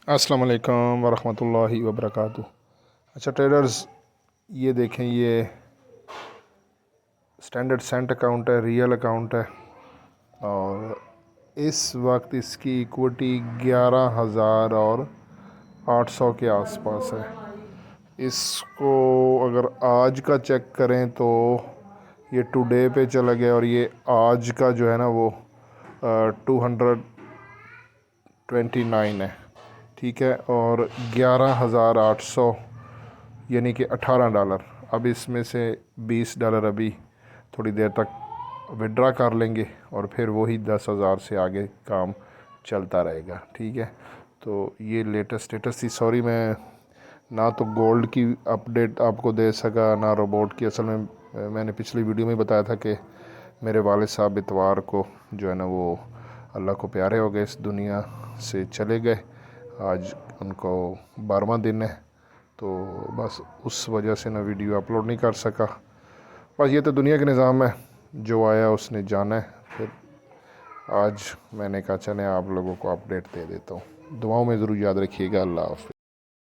السلام علیکم ورحمۃ اللہ وبرکاتہ۔ اچھا ٹریڈرز، یہ دیکھیں، یہ سٹینڈرڈ سینٹ اکاؤنٹ ہے، ریئل اکاؤنٹ ہے، اور اس وقت اس کی ایکوٹی 11,800 کے آس پاس ہے۔ اس کو اگر آج کا چیک کریں تو یہ ٹو ڈے پہ چلا گیا، اور یہ آج کا جو ہے نا وہ 229 ہے، ٹھیک ہے، اور 11,800 یعنی کہ $18۔ اب اس میں سے $20 ابھی تھوڑی دیر تک وڈرا کر لیں گے، اور پھر وہی 10,000 سے آگے کام چلتا رہے گا، ٹھیک ہے۔ تو یہ لیٹسٹ اسٹیٹس تھی۔ سوری، میں نہ تو گولڈ کی اپڈیٹ آپ کو دے سکا، نہ روبوٹ کی۔ اصل میں نے پچھلی ویڈیو میں بتایا تھا کہ میرے والد صاحب اتوار کو جو ہے نا وہ اللہ کو پیارے ہو گئے، اس دنیا سے چلے گئے۔ آج ان کو 12واں دن ہے، تو بس اس وجہ سے میں ویڈیو اپلوڈ نہیں کر سکا۔ بس یہ تو دنیا کے نظام ہے، جو آیا اس نے جانا ہے۔ پھر آج میں نے کہا چلیں آپ لوگوں کو اپڈیٹ دے دیتا ہوں۔ دعاؤں میں ضرور یاد رکھیے گا۔ اللہ حافظ۔